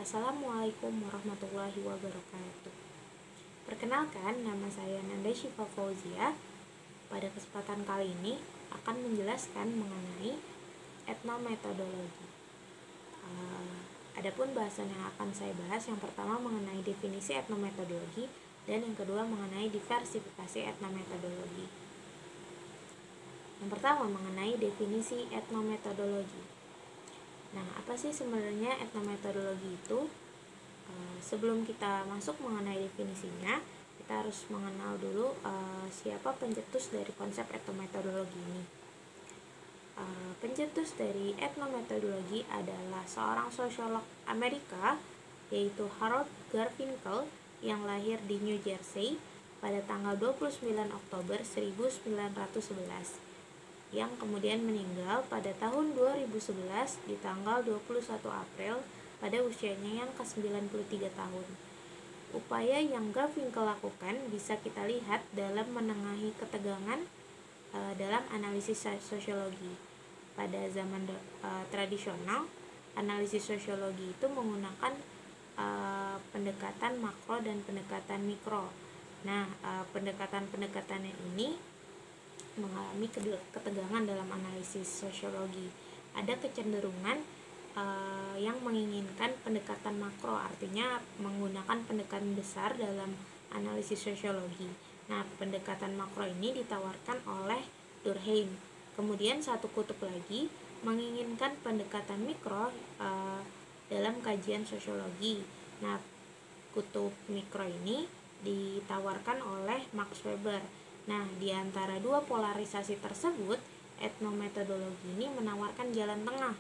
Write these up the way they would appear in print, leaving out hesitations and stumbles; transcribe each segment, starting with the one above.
Assalamualaikum warahmatullahi wabarakatuh. Perkenalkan, nama saya Nanda Syifa Fauzia. Pada kesempatan kali ini akan menjelaskan mengenai etnometodologi. Adapun bahasan yang akan saya bahas, yang pertama mengenai definisi etnometodologi dan yang kedua mengenai diversifikasi etnometodologi. Yang pertama mengenai definisi etnometodologi. Nah, apa sih sebenarnya etnometodologi itu? Sebelum kita masuk mengenai definisinya, kita harus mengenal dulu siapa pencetus dari konsep etnometodologi ini. Pencetus dari etnometodologi adalah seorang sosiolog Amerika, yaitu Harold Garfinkel, yang lahir di New Jersey pada tanggal 29 Oktober 1911, yang kemudian meninggal pada tahun 2011 di tanggal 21 April pada usianya yang ke-93 tahun. Upaya yang Garfinkel lakukan bisa kita lihat dalam menengahi ketegangan dalam analisis sosiologi. Pada zaman tradisional, analisis sosiologi itu menggunakan pendekatan makro dan pendekatan mikro. Nah, pendekatan-pendekatan ini mengalami ketegangan dalam analisis sosiologi. Ada kecenderungan yang menginginkan pendekatan makro, artinya menggunakan pendekatan besar dalam analisis sosiologi. Nah, pendekatan makro ini ditawarkan oleh Durkheim. Kemudian satu kutub lagi menginginkan pendekatan mikro dalam kajian sosiologi. Nah, kutub mikro ini ditawarkan oleh Max Weber. Nah, di antara dua polarisasi tersebut, etnometodologi ini menawarkan jalan tengah.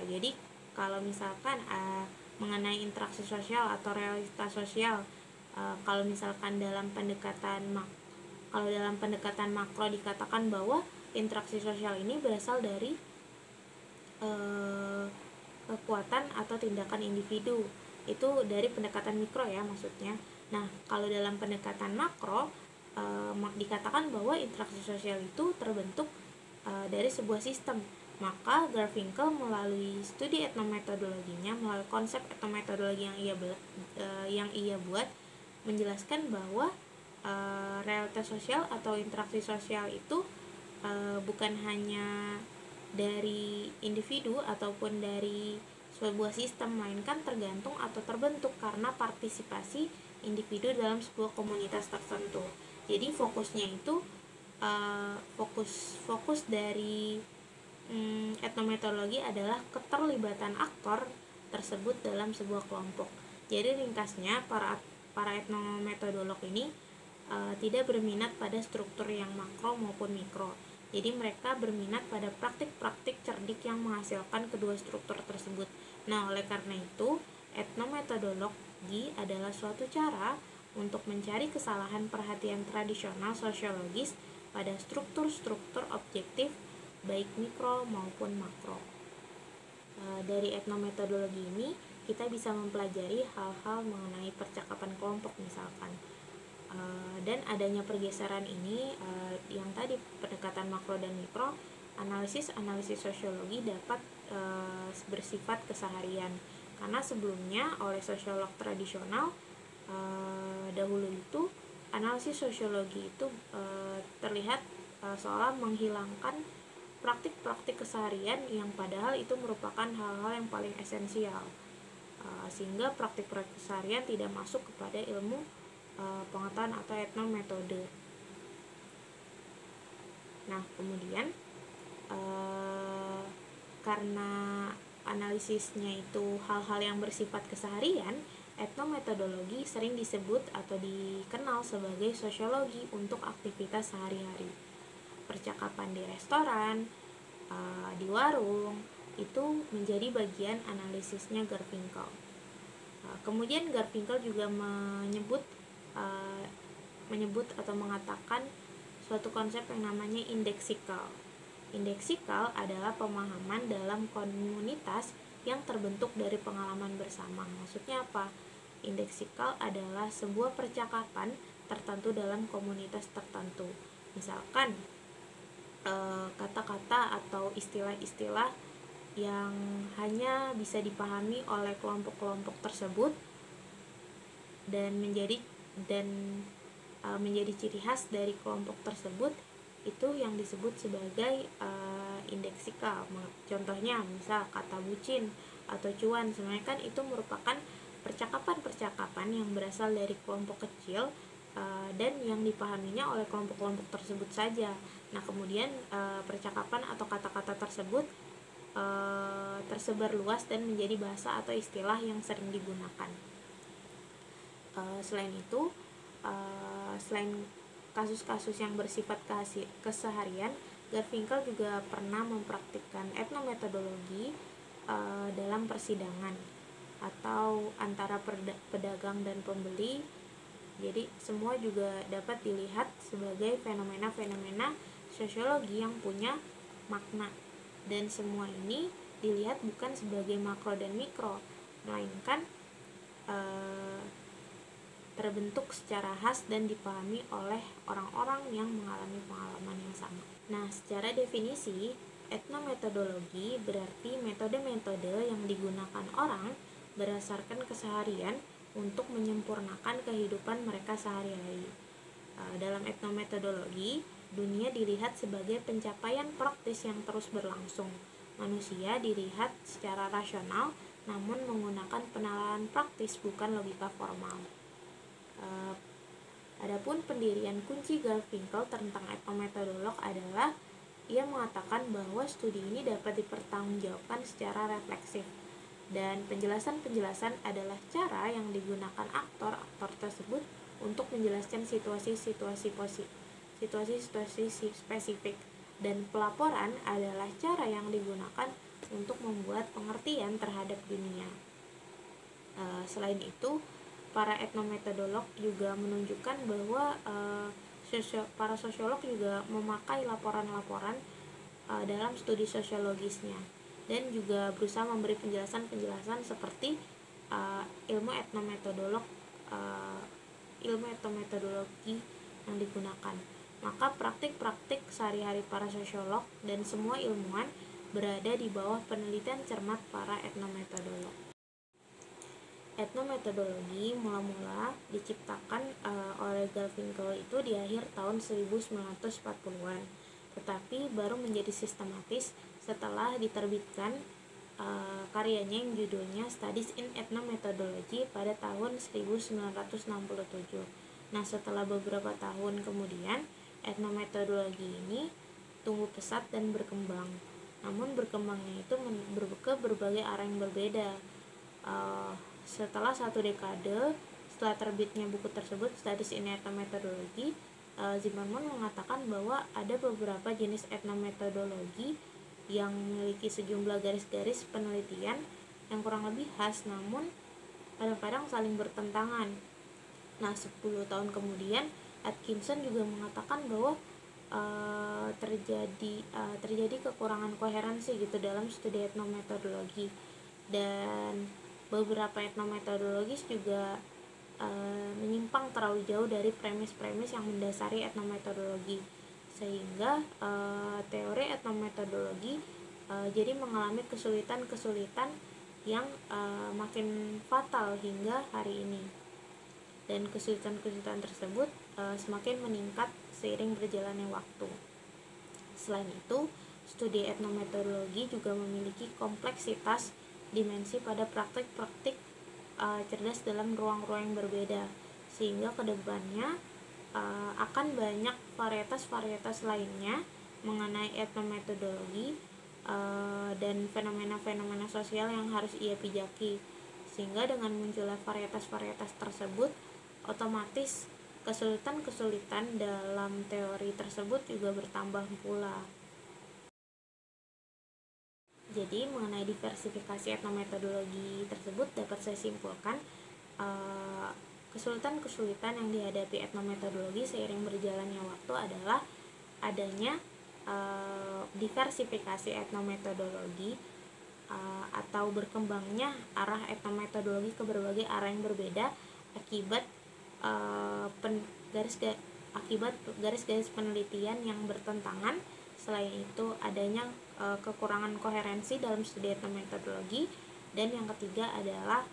Jadi kalau misalkan mengenai interaksi sosial atau realitas sosial, kalau misalkan dalam pendekatan makro dikatakan bahwa interaksi sosial ini berasal dari kekuatan atau tindakan individu, itu dari pendekatan mikro ya maksudnya. Nah, kalau dalam pendekatan makro dikatakan bahwa interaksi sosial itu terbentuk dari sebuah sistem. Maka Garfinkel melalui studi etnometodologinya, melalui konsep etnometodologi yang ia buat, menjelaskan bahwa realitas sosial atau interaksi sosial itu bukan hanya dari individu ataupun dari sebuah sistem, melainkan tergantung atau terbentuk karena partisipasi individu dalam sebuah komunitas tertentu. Jadi fokusnya itu fokus dari etnometodologi adalah keterlibatan aktor tersebut dalam sebuah kelompok. Jadi ringkasnya para etnometodolog ini tidak berminat pada struktur yang makro maupun mikro. Jadi mereka berminat pada praktik-praktik cerdik yang menghasilkan kedua struktur tersebut. Nah, oleh karena itu, etnometodologi adalah suatu cara untuk mencari kesalahan perhatian tradisional sosiologis pada struktur-struktur objektif baik mikro maupun makro. Dari etnometodologi ini kita bisa mempelajari hal-hal mengenai percakapan kelompok misalkan. Dan adanya pergeseran ini yang tadi pendekatan makro dan mikro, analisis sosiologi dapat bersifat keseharian, karena sebelumnya oleh sosiolog tradisional dahulu itu analisis sosiologi itu terlihat seolah menghilangkan praktik-praktik keseharian yang padahal itu merupakan hal-hal yang paling esensial, sehingga praktik-praktik keseharian tidak masuk kepada ilmu pengetahuan atau etnometode. Nah, kemudian karena analisisnya itu hal-hal yang bersifat keseharian, etnometodologi sering disebut atau dikenal sebagai sosiologi untuk aktivitas sehari-hari. Percakapan di restoran, di warung, itu menjadi bagian analisisnya Garfinkel. Kemudian Garfinkel juga menyebut atau mengatakan suatu konsep yang namanya indeksikal. Indeksikal adalah pemahaman dalam komunitas yang terbentuk dari pengalaman bersama. Maksudnya apa? Indeksikal adalah sebuah percakapan tertentu dalam komunitas tertentu. Misalkan kata-kata atau istilah-istilah yang hanya bisa dipahami oleh kelompok-kelompok tersebut dan menjadi ciri khas dari kelompok tersebut itu yang disebut sebagai indeksikal. Contohnya misal kata bucin atau cuan, sebenarnya kan itu merupakan percakapan-percakapan yang berasal dari kelompok kecil dan yang dipahaminya oleh kelompok-kelompok tersebut saja. Nah, kemudian percakapan atau kata-kata tersebut tersebar luas dan menjadi bahasa atau istilah yang sering digunakan. Selain itu, selain kasus-kasus yang bersifat keseharian, Garfinkel juga pernah mempraktikkan etnometodologi dalam persidangan atau antara pedagang dan pembeli. Jadi semua juga dapat dilihat sebagai fenomena-fenomena sosiologi yang punya makna, dan semua ini dilihat bukan sebagai makro dan mikro, melainkan terbentuk secara khas dan dipahami oleh orang-orang yang mengalami pengalaman yang sama. Nah, secara definisi, etnometodologi berarti metode-metode yang digunakan orang berdasarkan keseharian untuk menyempurnakan kehidupan mereka sehari-hari. Dalam etnometodologi, dunia dilihat sebagai pencapaian praktis yang terus berlangsung. Manusia dilihat secara rasional, namun menggunakan penalaran praktis, bukan logika formal. Adapun pendirian kunci Garfinkel tentang etnometodolog adalah ia mengatakan bahwa studi ini dapat dipertanggungjawabkan secara refleksif, dan penjelasan-penjelasan adalah cara yang digunakan aktor tersebut untuk menjelaskan situasi-situasi spesifik, dan pelaporan adalah cara yang digunakan untuk membuat pengertian terhadap dunia. Selain itu, para etnometodolog juga menunjukkan bahwa para sosiolog juga memakai laporan-laporan dalam studi sosiologisnya, dan juga berusaha memberi penjelasan-penjelasan seperti ilmu etnometodologi yang digunakan. Maka praktik-praktik sehari-hari para sosiolog dan semua ilmuwan berada di bawah penelitian cermat para etnometodolog. Etnometodologi mula-mula diciptakan oleh Garfinkel itu di akhir tahun 1940-an, tetapi baru menjadi sistematis setelah diterbitkan karyanya yang judulnya Studies in Ethnomethodology pada tahun 1967. Nah, setelah beberapa tahun kemudian, etnometodologi ini tumbuh pesat dan berkembang. Namun berkembangnya itu ke berbagai arah yang berbeda. Setelah satu dekade setelah terbitnya buku tersebut, Studies in Ethnomethodology, Zimmerman mengatakan bahwa ada beberapa jenis etnometodologi yang memiliki sejumlah garis-garis penelitian yang kurang lebih khas, namun kadang-kadang saling bertentangan. Nah, 10 tahun kemudian, Atkinson juga mengatakan bahwa terjadi kekurangan koherensi gitu dalam studi etnometodologi, dan beberapa etnometodologis juga menyimpang terlalu jauh dari premis-premis yang mendasari etnometodologi, sehingga teori etnometodologi jadi mengalami kesulitan-kesulitan yang makin fatal hingga hari ini, dan kesulitan-kesulitan tersebut semakin meningkat seiring berjalannya waktu. Selain itu, studi etnometodologi juga memiliki kompleksitas dimensi pada praktik-praktik cerdas dalam ruang-ruang yang berbeda, sehingga kedepannya akan banyak varietas-varietas lainnya mengenai etnometodologi dan fenomena-fenomena sosial yang harus ia pijaki, sehingga dengan munculnya varietas-varietas tersebut, otomatis kesulitan-kesulitan dalam teori tersebut juga bertambah pula. Jadi mengenai diversifikasi etnometodologi tersebut dapat saya simpulkan kesulitan-kesulitan yang dihadapi etnometodologi seiring berjalannya waktu adalah adanya diversifikasi etnometodologi atau berkembangnya arah etnometodologi ke berbagai arah yang berbeda akibat garis-garis penelitian yang bertentangan. Selain itu adanya kekurangan koherensi dalam studi etnometodologi, dan yang ketiga adalah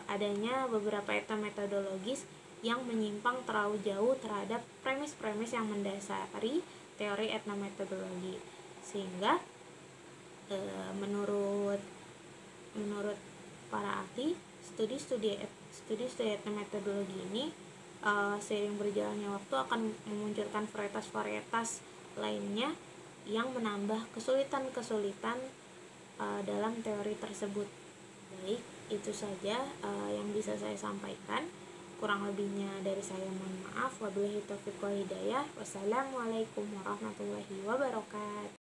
adanya beberapa etnometodologis yang menyimpang terlalu jauh terhadap premis-premis yang mendasari teori etnometodologi, sehingga menurut para ahli, studi etnometodologi ini seiring berjalannya waktu akan memunculkan varietas-varietas lainnya yang menambah kesulitan-kesulitan dalam teori tersebut. Baik, itu saja yang bisa saya sampaikan. Kurang lebihnya dari saya mohon maaf. Wabillahi taufiq wal hidayah. Wassalamualaikum warahmatullahi wabarakatuh.